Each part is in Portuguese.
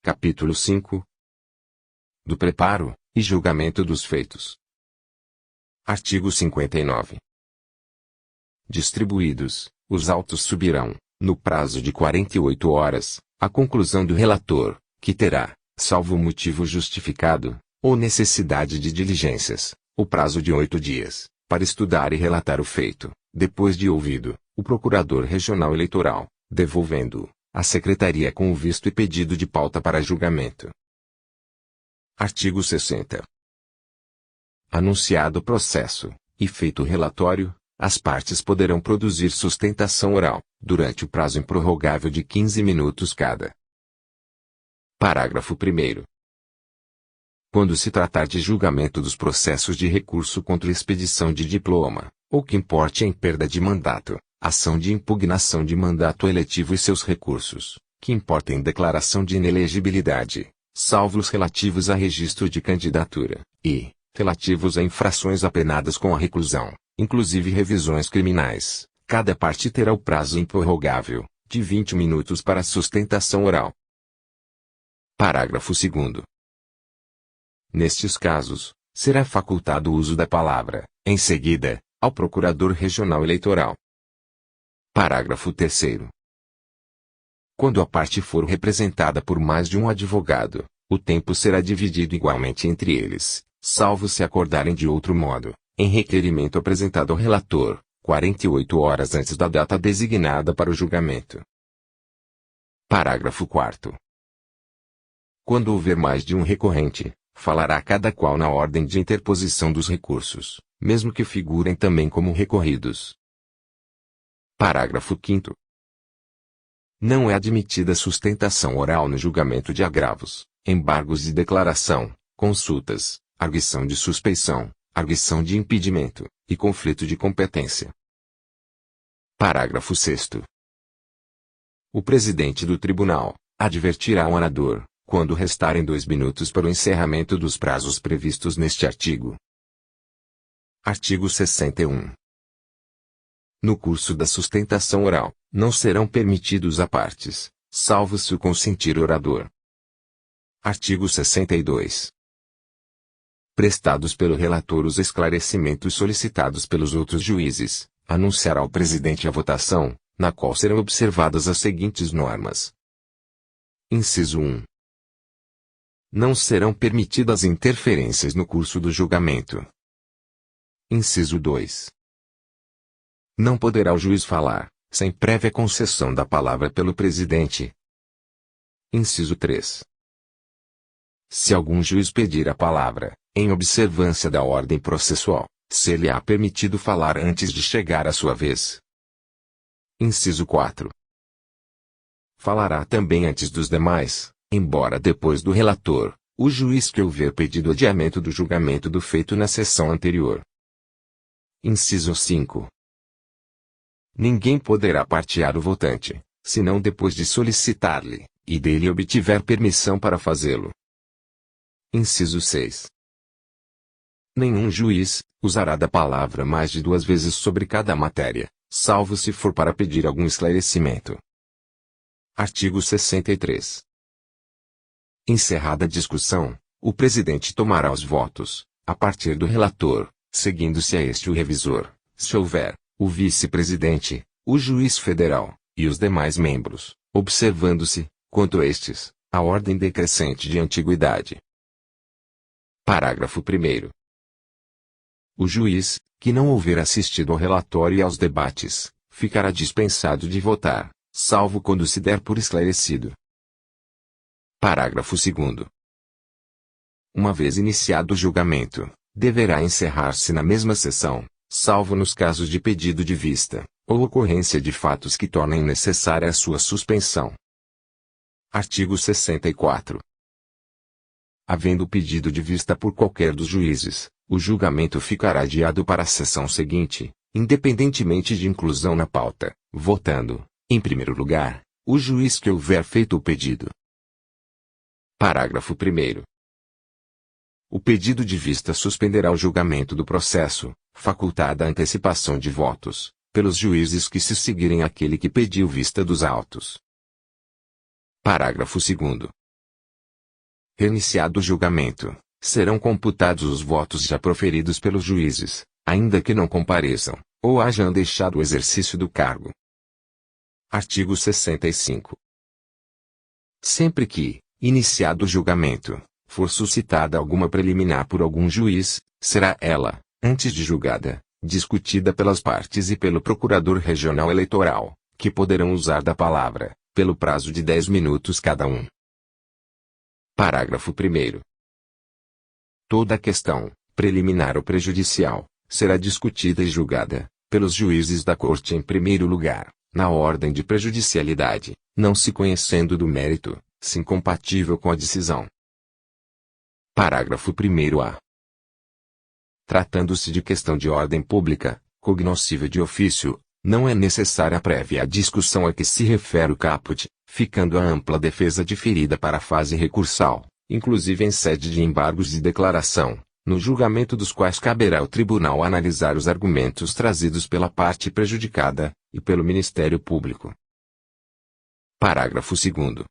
Capítulo 5 do preparo e julgamento dos feitos. Artigo 59. Distribuídos, os autos subirão, no prazo de 48 horas, à conclusão do relator, que terá, salvo motivo justificado, ou necessidade de diligências, o prazo de 8 dias, para estudar e relatar o feito, depois de ouvido, o Procurador Regional Eleitoral, devolvendo-o à Secretaria com o visto e pedido de pauta para julgamento. Artigo 60. Anunciado o processo, e feito o relatório, as partes poderão produzir sustentação oral, durante o prazo improrrogável de 15 minutos cada. Parágrafo 1º. Quando se tratar de julgamento dos processos de recurso contra expedição de diploma, ou que importe em perda de mandato, ação de impugnação de mandato eletivo e seus recursos, que importem em declaração de inelegibilidade, salvo os relativos a registro de candidatura, e, relativos a infrações apenadas com a reclusão, inclusive revisões criminais, cada parte terá o prazo improrrogável, de 20 minutos para sustentação oral. Parágrafo 2º. Nestes casos, será facultado o uso da palavra, em seguida, ao Procurador Regional Eleitoral. Parágrafo 3º. Quando a parte for representada por mais de um advogado, o tempo será dividido igualmente entre eles, salvo se acordarem de outro modo, em requerimento apresentado ao relator, 48 horas antes da data designada para o julgamento. Parágrafo 4º. Quando houver mais de um recorrente, falará cada qual na ordem de interposição dos recursos, mesmo que figurem também como recorridos. Parágrafo 5º. Não é admitida sustentação oral no julgamento de agravos, embargos de declaração, consultas, arguição de suspeição, arguição de impedimento, e conflito de competência. Parágrafo 6º. O presidente do tribunal advertirá o orador, quando restarem 2 minutos para o encerramento dos prazos previstos neste artigo. Artigo 61. No curso da sustentação oral, não serão permitidos a partes, salvo se o consentir o orador. Artigo 62. Prestados pelo relator os esclarecimentos solicitados pelos outros juízes, anunciará o presidente a votação, na qual serão observadas as seguintes normas. Inciso 1. Não serão permitidas interferências no curso do julgamento. Inciso 2. Não poderá o juiz falar, sem prévia concessão da palavra pelo presidente. Inciso 3. Se algum juiz pedir a palavra, em observância da ordem processual, ser-lhe-á permitido falar antes de chegar a sua vez. Inciso 4. Falará também antes dos demais, embora depois do relator, o juiz que houver pedido adiamento do julgamento do feito na sessão anterior. Inciso 5. Ninguém poderá partear o votante, senão depois de solicitar-lhe, e dele obtiver permissão para fazê-lo. Inciso 6. Nenhum juiz usará da palavra mais de 2 vezes sobre cada matéria, salvo se for para pedir algum esclarecimento. Artigo 63. Encerrada a discussão, o presidente tomará os votos, a partir do relator, seguindo-se a este o revisor, se houver, o vice-presidente, o juiz federal, e os demais membros, observando-se, quanto a estes, a ordem decrescente de antiguidade. Parágrafo 1º. O juiz, que não houver assistido ao relatório e aos debates, ficará dispensado de votar, salvo quando se der por esclarecido. Parágrafo 2º. Uma vez iniciado o julgamento, deverá encerrar-se na mesma sessão, salvo nos casos de pedido de vista, ou ocorrência de fatos que tornem necessária a sua suspensão. Artigo 64. Havendo pedido de vista por qualquer dos juízes, o julgamento ficará adiado para a sessão seguinte, independentemente de inclusão na pauta, votando, em primeiro lugar, o juiz que houver feito o pedido. Parágrafo 1º. O pedido de vista suspenderá o julgamento do processo, facultada a antecipação de votos, pelos juízes que se seguirem aquele que pediu vista dos autos. Parágrafo 2º. reiniciado o julgamento, serão computados os votos já proferidos pelos juízes, ainda que não compareçam, ou hajam deixado o exercício do cargo. Artigo 65. Sempre que, iniciado o julgamento, for suscitada alguma preliminar por algum juiz, será ela, antes de julgada, discutida pelas partes e pelo Procurador Regional Eleitoral, que poderão usar da palavra, pelo prazo de 10 minutos cada um. Parágrafo 1º. Toda questão, preliminar ou prejudicial, será discutida e julgada, pelos juízes da Corte em primeiro lugar, na ordem de prejudicialidade, não se conhecendo do mérito, se incompatível com a decisão. Parágrafo 1º-A. Tratando-se de questão de ordem pública, cognoscível de ofício, não é necessária a prévia discussão a que se refere o caput, ficando a ampla defesa diferida para a fase recursal, inclusive em sede de embargos de declaração, no julgamento dos quais caberá ao tribunal analisar os argumentos trazidos pela parte prejudicada, e pelo Ministério Público. Parágrafo 2º.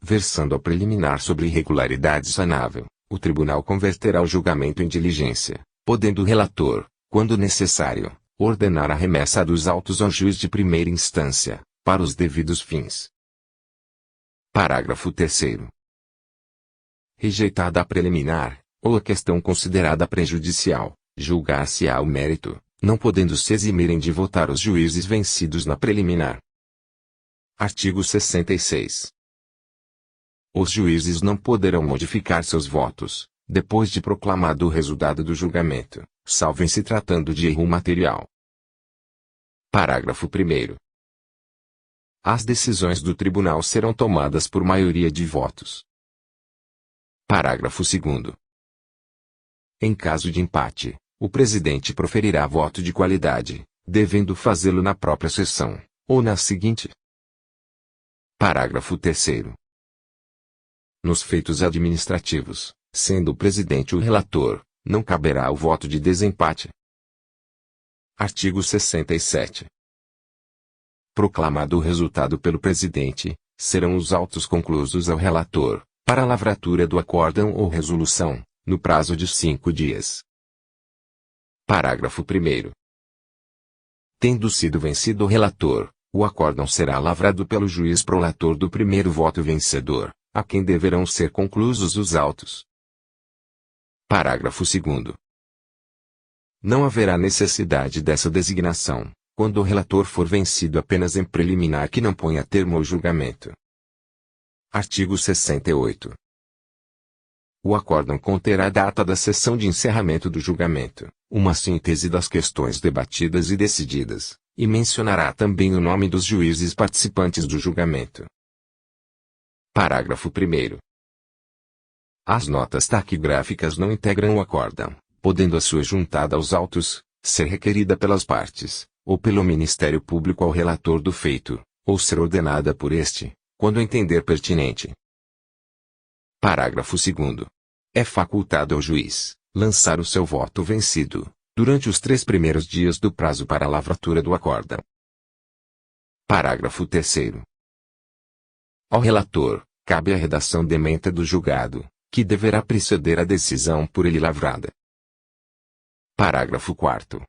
Versando a preliminar sobre irregularidade sanável, o tribunal converterá o julgamento em diligência, podendo o relator, quando necessário, ordenar a remessa dos autos ao juiz de primeira instância, para os devidos fins. Parágrafo 3º. Rejeitada a preliminar, ou a questão considerada prejudicial, julgar-se-á o mérito, não podendo se eximirem de votar os juízes vencidos na preliminar. Artigo 66. Os juízes não poderão modificar seus votos, depois de proclamado o resultado do julgamento, salvo em se tratando de erro material. Parágrafo 1º. As decisões do tribunal serão tomadas por maioria de votos. Parágrafo 2º. Em caso de empate, o presidente proferirá voto de qualidade, devendo fazê-lo na própria sessão, ou na seguinte. Parágrafo 3º. Nos feitos administrativos, sendo o presidente o relator, não caberá o voto de desempate. Artigo 67. Proclamado o resultado pelo presidente, serão os autos conclusos ao relator, para a lavratura do acórdão ou resolução, no prazo de 5 dias. Parágrafo 1º. Tendo sido vencido o relator, o acórdão será lavrado pelo juiz prolator do primeiro voto vencedor, a quem deverão ser conclusos os autos. Parágrafo 2º. Não haverá necessidade dessa designação, quando o relator for vencido apenas em preliminar que não ponha termo ao julgamento. Artigo 68. O acórdão conterá a data da sessão de encerramento do julgamento, uma síntese das questões debatidas e decididas, e mencionará também o nome dos juízes participantes do julgamento. Parágrafo 1º. As notas taquigráficas não integram o acórdão, podendo a sua juntada aos autos, ser requerida pelas partes, ou pelo Ministério Público ao relator do feito, ou ser ordenada por este, quando entender pertinente. Parágrafo 2º. É facultado ao juiz lançar o seu voto vencido, durante os 3 primeiros dias do prazo para a lavratura do acórdão. Parágrafo 3º. Ao relator, cabe a redação de ementa do julgado, que deverá preceder a decisão por ele lavrada. Parágrafo 4º.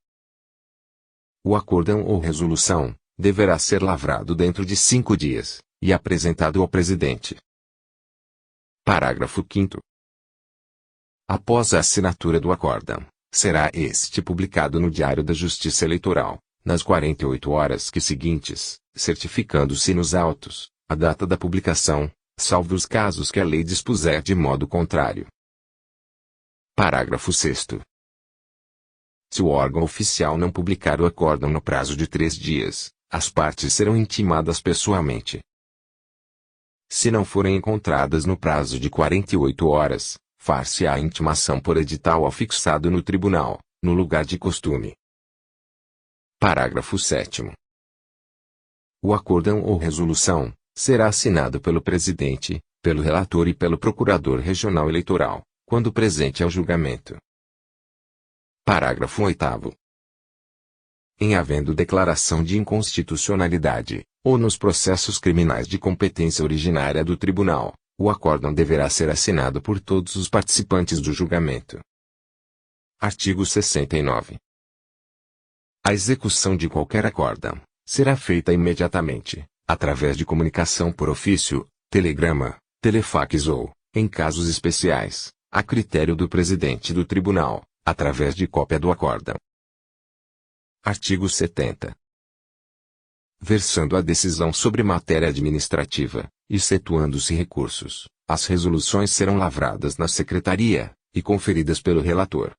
O acórdão ou resolução deverá ser lavrado dentro de 5 dias, e apresentado ao presidente. Parágrafo 5º. Após a assinatura do acórdão, será este publicado no Diário da Justiça Eleitoral, nas 48 horas seguintes, certificando-se nos autos a data da publicação, salvo os casos que a lei dispuser de modo contrário. Parágrafo 6º. Se o órgão oficial não publicar o acórdão no prazo de 3 dias, as partes serão intimadas pessoalmente. Se não forem encontradas no prazo de 48 horas, far-se-á a intimação por edital afixado no tribunal, no lugar de costume. Parágrafo 7º. O acórdão ou resolução será assinado pelo presidente, pelo relator e pelo procurador regional eleitoral, quando presente ao julgamento. Parágrafo 8º. Em havendo declaração de inconstitucionalidade, ou nos processos criminais de competência originária do tribunal, O acórdão deverá ser assinado por todos os participantes do julgamento. Artigo 69. A execução de qualquer acórdão será feita imediatamente, através de comunicação por ofício, telegrama, telefax ou, em casos especiais, a critério do presidente do tribunal, através de cópia do acórdão. Artigo 70. Versando a decisão sobre matéria administrativa, excetuando-se recursos, as resoluções serão lavradas na secretaria, e conferidas pelo relator,